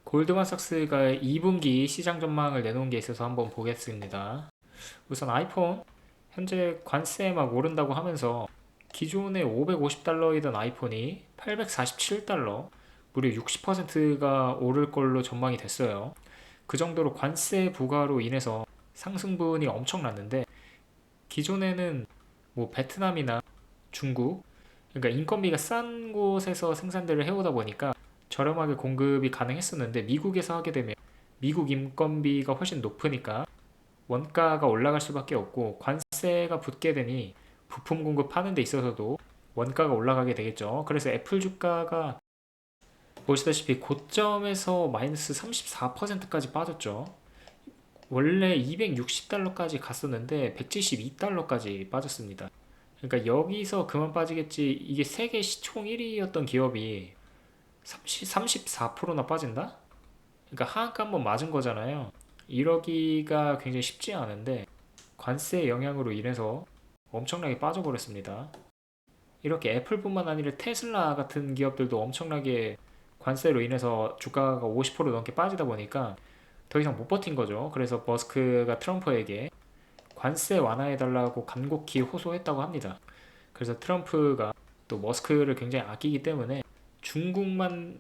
골드만삭스가 2분기 시장 전망을 내놓은 게 있어서 한번 보겠습니다. 우선 아이폰 현재 관세 막 오른다고 하면서 기존에 550달러이던 아이폰이 847달러, 무려 60%가 오를 걸로 전망이 됐어요. 그 정도로 관세 부과로 인해서 상승분이 엄청났는데, 기존에는 뭐 베트남이나 중국, 그러니까 인건비가 싼 곳에서 생산들을 해오다 보니까 저렴하게 공급이 가능했었는데, 미국에서 하게 되면 미국 인건비가 훨씬 높으니까 원가가 올라갈 수밖에 없고, 관세가 붙게 되니 부품 공급하는 데 있어서도 원가가 올라가게 되겠죠. 그래서 애플 주가가 보시다시피 고점에서 마이너스 34%까지 빠졌죠. 원래 260달러까지 갔었는데 172달러까지 빠졌습니다. 그러니까 여기서 그만 빠지겠지. 이게 세계 시총 1위였던 기업이 34%나 빠진다? 그러니까 하한가 한번 맞은 거잖아요. 이러기가 굉장히 쉽지 않은데 관세 영향으로 인해서 엄청나게 빠져버렸습니다. 이렇게 애플뿐만 아니라 테슬라 같은 기업들도 엄청나게 관세로 인해서 주가가 50% 넘게 빠지다 보니까 더 이상 못 버틴 거죠. 그래서 머스크가 트럼프에게 관세 완화해달라고 간곡히 호소했다고 합니다. 그래서 트럼프가 또 머스크를 굉장히 아끼기 때문에 중국만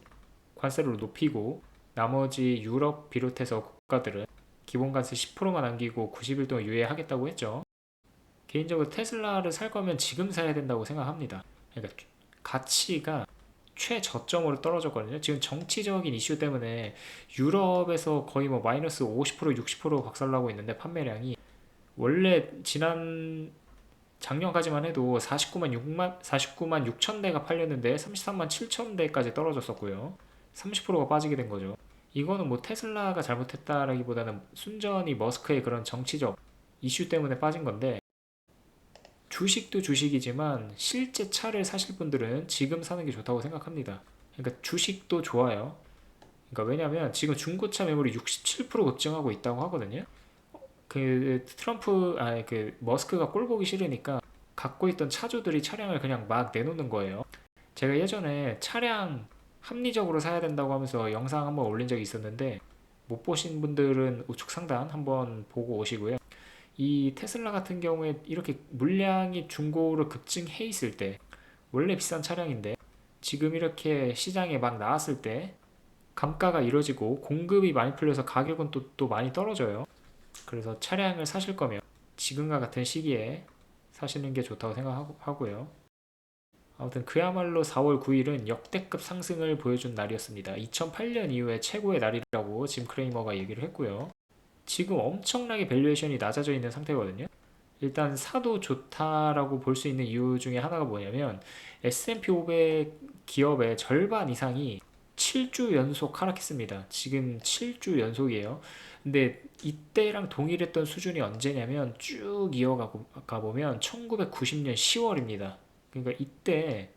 관세를 높이고 나머지 유럽 비롯해서 국가들은 기본 관세 10%만 남기고 90일 동안 유예하겠다고 했죠. 개인적으로 테슬라를 살 거면 지금 사야 된다고 생각합니다. 그러니까 가치가 최저점으로 떨어졌거든요. 지금 정치적인 이슈 때문에 유럽에서 거의 뭐 마이너스 50% 60% 박살나고 있는데, 판매량이 원래 작년까지만 해도 49만 6천 대가 팔렸는데 33만 7천 대까지 떨어졌었고요. 30%가 빠지게 된 거죠. 이거는 뭐 테슬라가 잘못했다라기보다는 순전히 머스크의 그런 정치적 이슈 때문에 빠진 건데, 주식도 주식이지만 실제 차를 사실 분들은 지금 사는 게 좋다고 생각합니다. 그러니까 주식도 좋아요. 그러니까 왜냐면 지금 중고차 매물이 67% 급증하고 있다고 하거든요. 그 트럼프 아니 그 머스크가 꼴 보기 싫으니까 갖고 있던 차주들이 차량을 그냥 막 내놓는 거예요. 제가 예전에 차량 합리적으로 사야 된다고 하면서 영상 한번 올린 적이 있었는데, 못 보신 분들은 우측 상단 한번 보고 오시고요. 이 테슬라 같은 경우에 이렇게 물량이 중고로 급증해 있을 때, 원래 비싼 차량인데 지금 이렇게 시장에 막 나왔을 때 감가가 이루어지고 공급이 많이 풀려서 가격은 또 많이 떨어져요. 그래서 차량을 사실 거면 지금과 같은 시기에 사시는 게 좋다고 생각하고요. 아무튼 그야말로 4월 9일은 역대급 상승을 보여준 날이었습니다. 2008년 이후에 최고의 날이라고 짐 크레이머가 얘기를 했고요. 지금 엄청나게 밸류에이션이 낮아져 있는 상태거든요. 일단 사도 좋다라고 볼 수 있는 이유 중에 하나가 뭐냐면, S&P 500 기업의 절반 이상이 7주 연속 하락했습니다. 지금 7주 연속이에요. 근데 이때랑 동일했던 수준이 언제냐면 쭉 이어가 보면 1990년 10월입니다. 그러니까 이때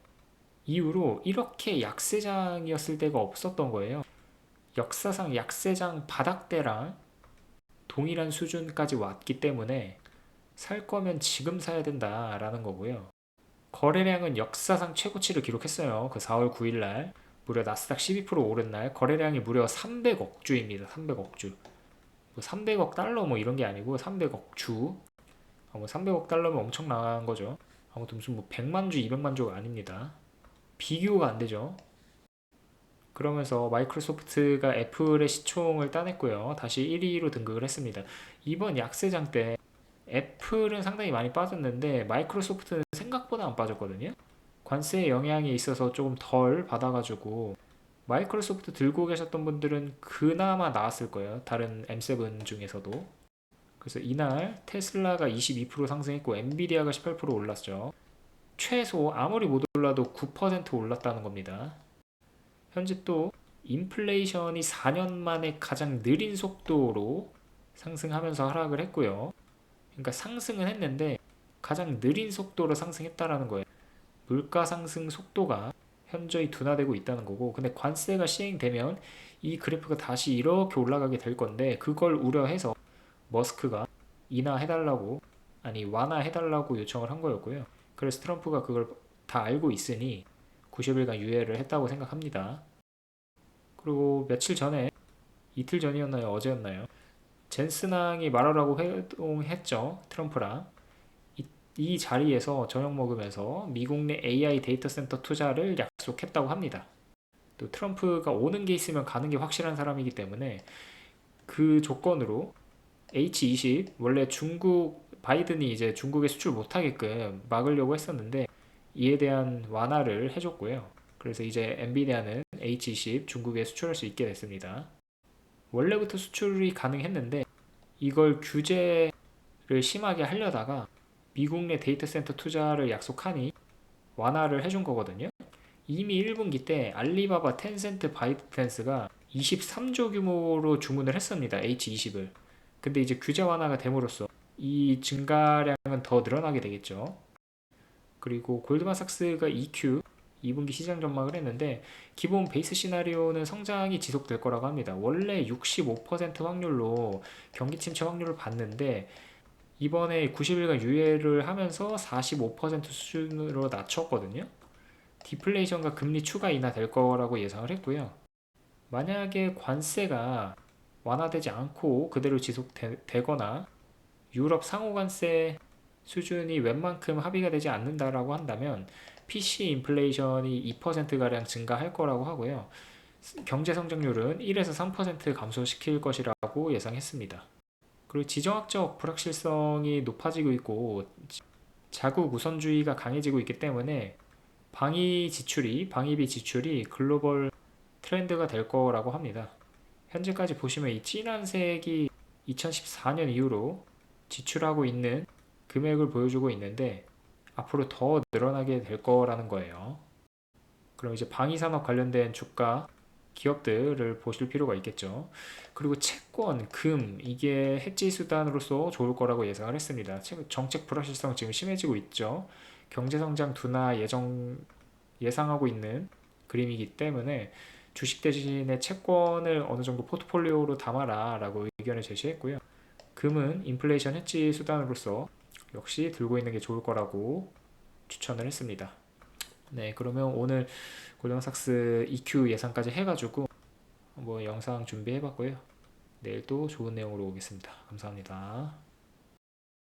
이후로 이렇게 약세장이었을 때가 없었던 거예요. 역사상 약세장 바닥대랑 동일한 수준까지 왔기 때문에 살 거면 지금 사야 된다라는 거고요. 거래량은 역사상 최고치를 기록했어요. 그 4월 9일 날 무려 나스닥 12% 오른 날 거래량이 무려 300억 주입니다. 300억 주. 뭐 300억 달러 뭐 이런 게 아니고 300억 주. 뭐 300억 달러면 엄청난 거죠. 아무튼 무슨 뭐 100만 주, 200만 주가 아닙니다. 비교가 안 되죠. 그러면서 마이크로소프트가 애플의 시총을 따냈고요. 다시 1위로 등극을 했습니다. 이번 약세장 때 애플은 상당히 많이 빠졌는데 마이크로소프트는 생각보다 안 빠졌거든요. 관세 영향이 있어서 조금 덜 받아가지고 마이크로소프트 들고 계셨던 분들은 그나마 나았을 거예요. 다른 M7 중에서도. 그래서 이날 테슬라가 22% 상승했고 엔비디아가 18% 올랐죠. 최소 아무리 못 올라도 9% 올랐다는 겁니다. 현재 또 인플레이션이 4년 만에 가장 느린 속도로 상승하면서 하락을 했고요. 그러니까 상승은 했는데 가장 느린 속도로 상승했다라는 거예요. 물가 상승 속도가 현저히 둔화되고 있다는 거고, 근데 관세가 시행되면 이 그래프가 다시 이렇게 올라가게 될 건데, 그걸 우려해서 머스크가 인하해달라고, 아니 완화해달라고 요청을 한 거였고요. 그래서 트럼프가 그걸 다 알고 있으니 90일간 유예를 했다고 생각합니다. 그리고 며칠 전에 이틀 전이었나요? 어제였나요? 젠스낭이 말하라고 회동했죠. 트럼프랑. 이 자리에서 저녁 먹으면서 미국 내 AI 데이터 센터 투자를 약속했다고 합니다. 또 트럼프가 오는 게 있으면 가는 게 확실한 사람이기 때문에 그 조건으로 H20 원래 중국 바이든이 이제 중국에 수출 못하게끔 막으려고 했었는데 이에 대한 완화를 해줬고요. 그래서 이제 엔비디아는 H20 중국에 수출할 수 있게 됐습니다. 원래부터 수출이 가능했는데 이걸 규제를 심하게 하려다가 미국 내 데이터 센터 투자를 약속하니 완화를 해준 거거든요. 이미 1분기 때 알리바바, 텐센트, 바이트댄스가 23조 규모로 주문을 했습니다. H20을. 근데 이제 규제 완화가 됨으로써 이 증가량은 더 늘어나게 되겠죠. 그리고 골드만삭스가 EQ 2분기 시장 전망을 했는데 기본 베이스 시나리오는 성장이 지속될 거라고 합니다. 원래 65% 확률로 경기 침체 확률을 봤는데 이번에 90일간 유예를 하면서 45% 수준으로 낮췄거든요. 디플레이션과 금리 추가 인하 될 거라고 예상을 했고요. 만약에 관세가 완화되지 않고 그대로 지속되거나 유럽 상호 관세 수준이 웬만큼 합의가 되지 않는다라고 한다면 PC 인플레이션이 2%가량 증가할 거라고 하고요. 경제 성장률은 1에서 3% 감소시킬 것이라고 예상했습니다. 그리고 지정학적 불확실성이 높아지고 있고 자국 우선주의가 강해지고 있기 때문에 방위비 지출이 글로벌 트렌드가 될 거라고 합니다. 현재까지 보시면 이 진한 색이 2014년 이후로 지출하고 있는 금액을 보여주고 있는데 앞으로 더 늘어나게 될 거라는 거예요. 그럼 이제 방위산업 관련된 주가 기업들을 보실 필요가 있겠죠. 그리고 채권, 금 이게 해지 수단으로서 좋을 거라고 예상을 했습니다. 정책 불확실성 지금 심해지고 있죠. 경제성장 둔화 예상하고 있는 그림이기 때문에 주식 대신에 채권을 어느 정도 포트폴리오로 담아라 라고 의견을 제시했고요. 금은 인플레이션 해지 수단으로서 역시 들고 있는 게 좋을 거라고 추천을 했습니다. 네, 그러면 오늘 골드만삭스 EQ 예상까지 해가지고 영상 준비해봤고요. 내일 또 좋은 내용으로 오겠습니다. 감사합니다.